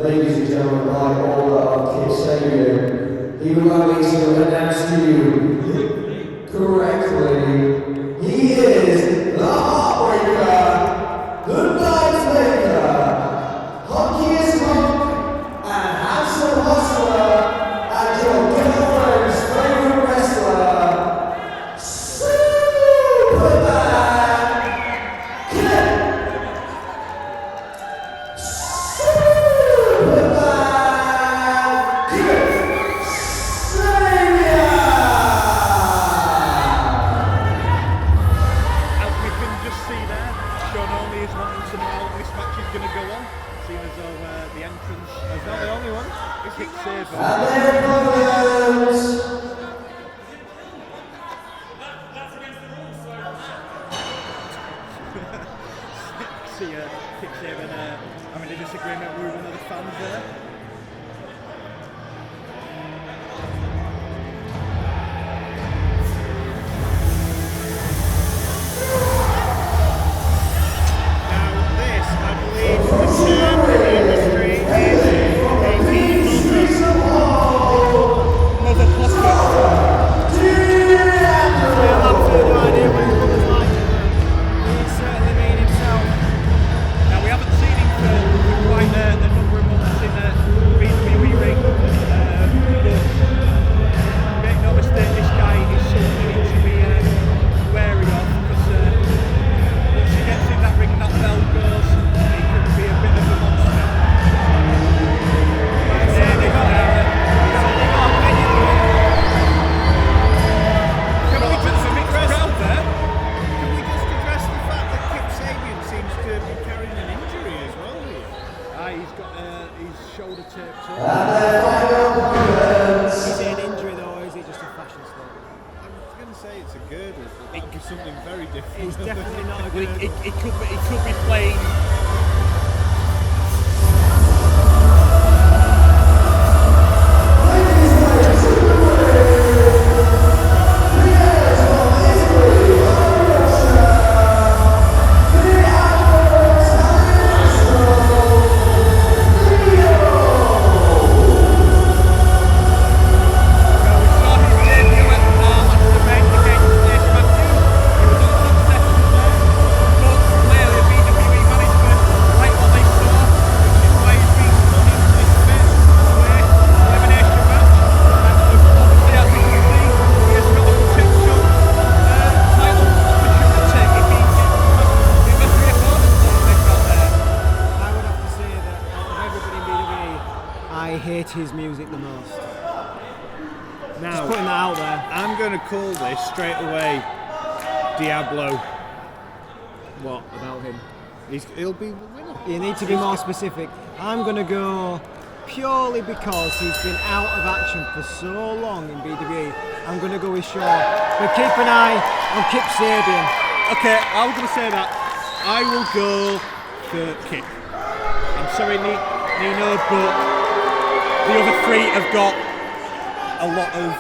ladies and gentlemen, by order of Kip Sabian, he would like me to announce to you correctly, he is the Heartbreaker, the Night Maker, Honkiest Hunk, and Handsome Hustler, and your girlfriend's favorite wrestler, Superman Kip Kip Sabian. And their opponents. See Kip Sabian having a disagreement with one of the fans there. Now this, I believe, is the term in the industry is mother pocket. Still have further idea what his brother's like. He's certainly made himself. Now we haven't seen him for quite a number of months in the WWE ring, but make no mistake, this guy is something you need to be wary of, because once he gets in that ring and that bell goes, he can be a bit of a monster. There they go. Can we just address the fact that Kip Sabian seems to be carrying an injury as well here? He's got his shoulder taped up. Is it an injury though, or is it just a fashion spot? I was going to say it's a girdle. It's something very different. It's definitely not a Well, girdle. it could be plain. His music the most. Now, just putting that out there. I'm going to call this straight away Diablo. What about him? He'll be the winner. You need to be more specific. I'm going to go purely because he's been out of action for so long in BWE. I'm going to go with Shaw. But keep an eye on Kip Sabian. Okay, I was going to say that. I will go for Kip. I'm sorry, Nino, but the other three have got a lot of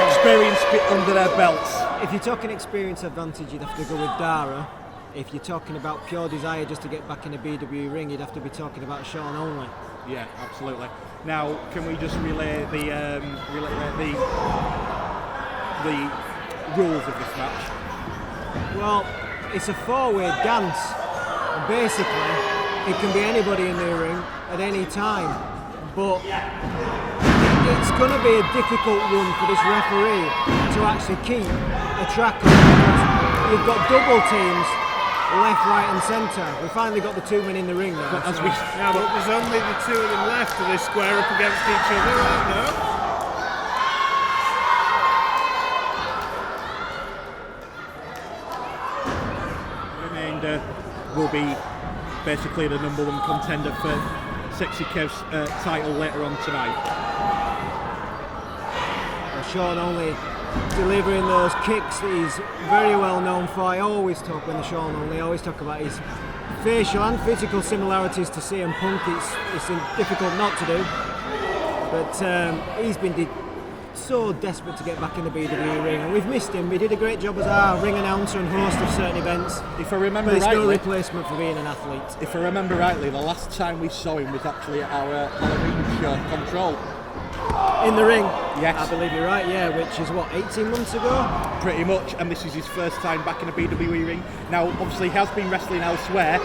experience under their belts. If you're talking experience advantage, you'd have to go with Dara. If you're talking about pure desire just to get back in a BWE ring, you'd have to be talking about Sean only. Yeah, absolutely. Now, can we just relay the rules of this match? Well, it's a four-way dance, and basically it can be anybody in the ring at any time, but it's going to be a difficult one for this referee to actually keep a track of, because you've got double teams left, right and centre. We finally got the two men in the ring now. But there's only the two of them left. Do they square up against each other right now? Remainder will be basically the number one contender for Sexy Kev's title later on tonight. Sean only delivering those kicks that he's very well known for. I always talk when the Sean only, I always talk about his facial and physical similarities to CM Punk. It's difficult not to do, but he's been so desperate to get back in the BWE ring, and we've missed him. He did a great job as our ring announcer and host of certain events. If I remember but it's rightly, no replacement for being an athlete. If I remember rightly, the last time we saw him was actually at our Halloween show, Control. In the ring? Yes. I believe you're right, yeah, which is what, 18 months ago? Pretty much, and this is his first time back in a BWE ring. Now, obviously, he has been wrestling elsewhere,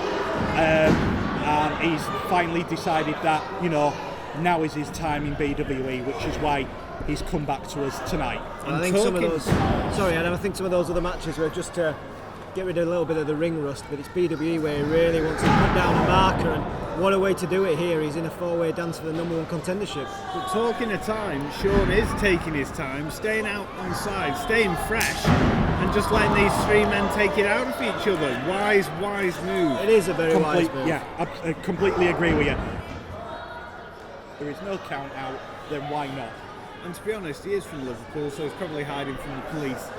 and he's finally decided that, you know, now is his time in BWE, which is why he's come back to us tonight. I think some of those, I think some of those other matches were just to get rid of a little bit of the ring rust, but it's BWE where he really wants to put down a marker, and what a way to do it here. He's in a four-way dance for the number one contendership. But talking of time, Sean is taking his time, staying out on side, staying fresh, and just letting these three men take it out of each other. Wise move. It is a very wise move. Yeah, I completely agree with you. There is no count out, then why not? And to be honest, he is from Liverpool, so he's probably hiding from the police.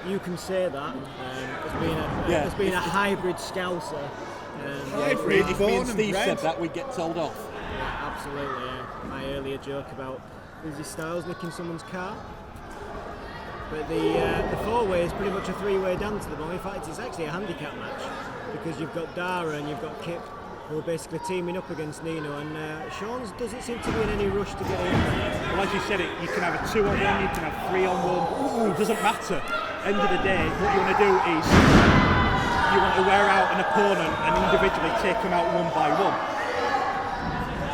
You can say that. As being a hybrid scouser. Hybrid, If me and Steve said that, we'd get told off. Yeah, absolutely. Yeah. My earlier joke about Izzy Styles nicking someone's car. But the four-way is pretty much a three-way dance at the moment. In fact, it's actually a handicap match because you've got Dara and you've got Kip, who are basically teaming up against Nino, and Sean doesn't seem to be in any rush to get in. Well, as you said, you can have a 2-on-1, you can have 3-on-1. It doesn't matter. End of the day, what you want to do is you want to wear out an opponent and individually take them out one by one.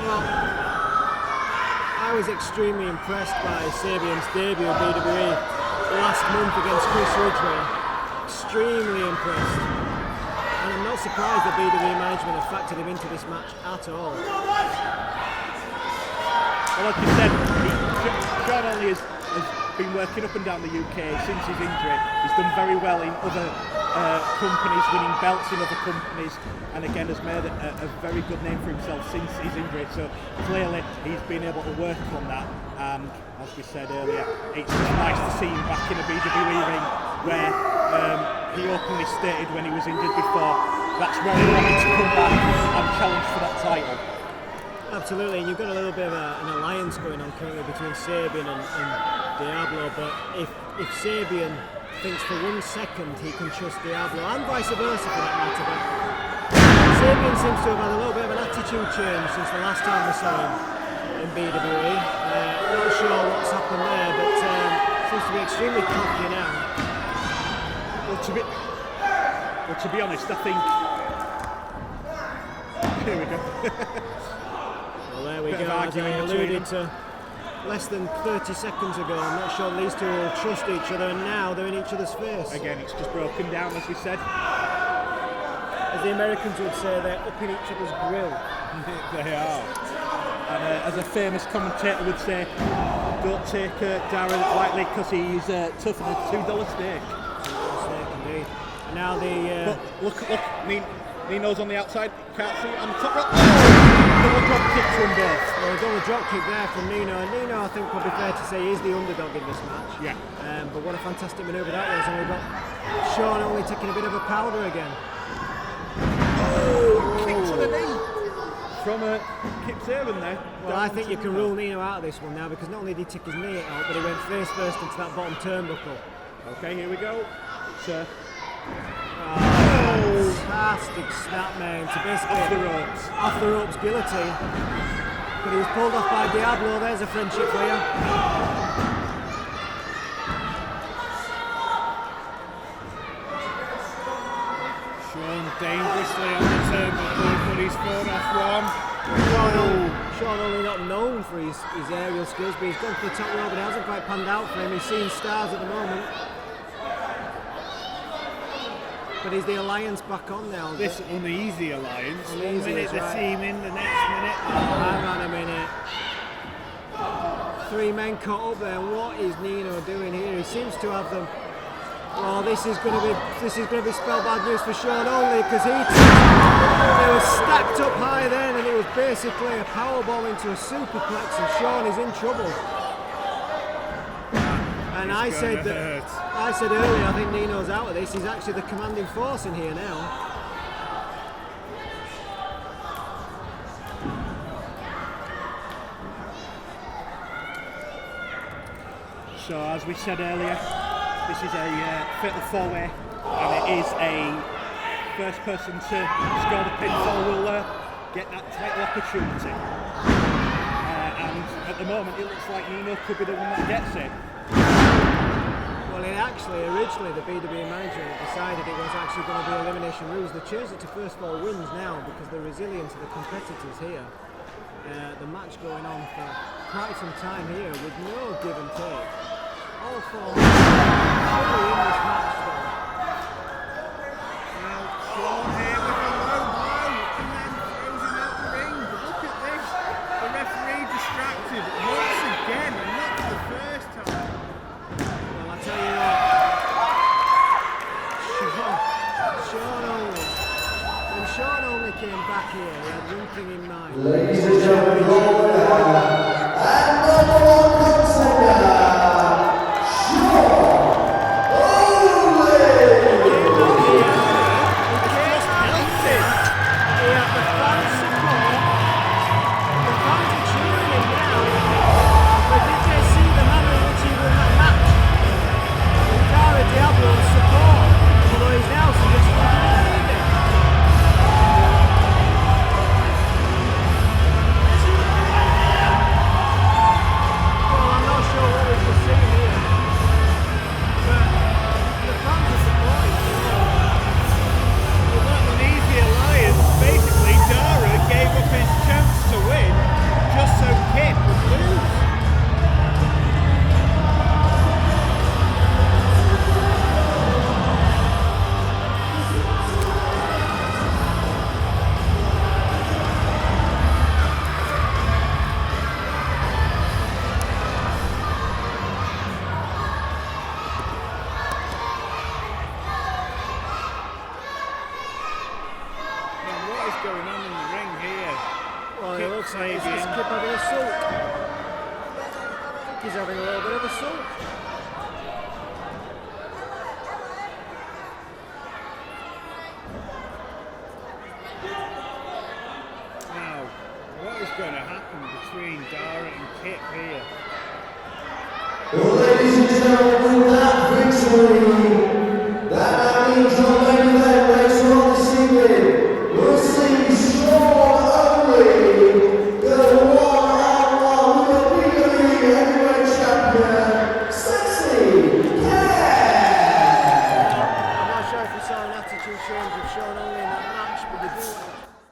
Well, I was extremely impressed by Sabian's debut at BWE last month against Chris Ridgway. Extremely impressed. And I'm not surprised that BWE management have factored him into this match at all. Well, like you said, Sean only has been working up and down the UK since his injury. He's done very well in other companies, winning belts in other companies, and again has made a very good name for himself since his injury. So clearly he's been able to work on that, and as we said earlier, it's just nice to see him back in a BWE ring where he openly stated when he was injured before that's where he wanted to come back and challenge for that title. Absolutely, and you've got a little bit of an alliance going on currently between Sabian and Diablo, but if Sabian thinks for 1 second he can trust Diablo, and vice versa for that matter, but Sabian seems to have had a little bit of an attitude change since the last time we saw him in BWE. Not sure what's happened there, but seems to be extremely cocky now. Well, to be honest, I think... Here we go. Well, there we go, as I alluded to less than 30 seconds ago. I'm not sure these two will trust each other, and now they're in each other's face. Again, it's just broken down, as we said. As the Americans would say, they're up in each other's grill. They are. And as a famous commentator would say, don't take Dara lightly because he's tougher than a $2 steak. Indeed. And now the... But look, Nino's on the outside, can't see it on the top rope. Double drop kick from both. Well, a double drop kick there from Nino, and Nino, I think, probably fair to say, is the underdog in this match. Yeah. But what a fantastic manoeuvre that was, and we've got Sean only taking a bit of a powder again. Kick to the knee from Kip Sabian there. Well, I think you can rule Nino out of this one now, because not only did he take his knee out, but he went face first into that bottom turnbuckle. Okay, here we go. Sir. Fantastic snap, man, to basically Off the ropes. off the ropes guillotine. But he was pulled off by Diablo. There's a friendship for you. Sean dangerously on the turnbuckle, but he's thrown off one. Sean only not known for his aerial skills, but he's gone for the top rope, but it hasn't quite panned out for him. He's seeing stars at the moment. But is the alliance back on now? This uneasy alliance. Uneasy, 1 minute that's right. the team in, the next minute. Hang on a minute. 3 men caught up there. What is Nino doing here? He seems to have them. Well, this is going to be spelled bad news for Sean only, because they were stacked up high then, and it was basically a powerbomb into a superplex, and Sean is in trouble. And I said earlier, I think Nino's out of this. He's actually the commanding force in here now. So as we said earlier, this is a fatal four-way, and it is a first person to score the pinfall will get that title opportunity. And at the moment, it looks like Nino could be the one that gets it. Well, originally the BWE management decided it was actually going to be elimination rules. They changed it to first four wins now because the resilience of the competitors here. The match going on for quite some time here with no give and take. All four men fully in this match though. Now, Sean here with a low blow and then throws him out the ring. Look at this. The referee distracted once again, and not for the first time. Well, I tell you what, when Sean only came back here, he had one thing in mind. Ladies and gentlemen, your winner and number one contender, Sean Only. He had the fans support. The fans are cheering him now. But did they see the manner in which he won that match? With Dara Diablo's support. Although he's now suggesting he didn't need it. Well, I'm not sure what we can see here. But the fans are supporting him. Well, not an easy alliance. Basically, Dara gave up his chance to win just so Kip would lose. Now, what is going on in the ring here? Well, it Kip looks like it's Sabian. just Kip having a sulk. He's having a little bit of a sulk. Now, what is going to happen between Dara and Kip here? Well, ladies and gentlemen, with that victory, that means our main event later on this evening, we'll see Sean Only go one-on-one with the BWE Heavyweight Champion, Sexy Cat. I'm not sure if we saw an attitude change of Sean Only in that match, but they do.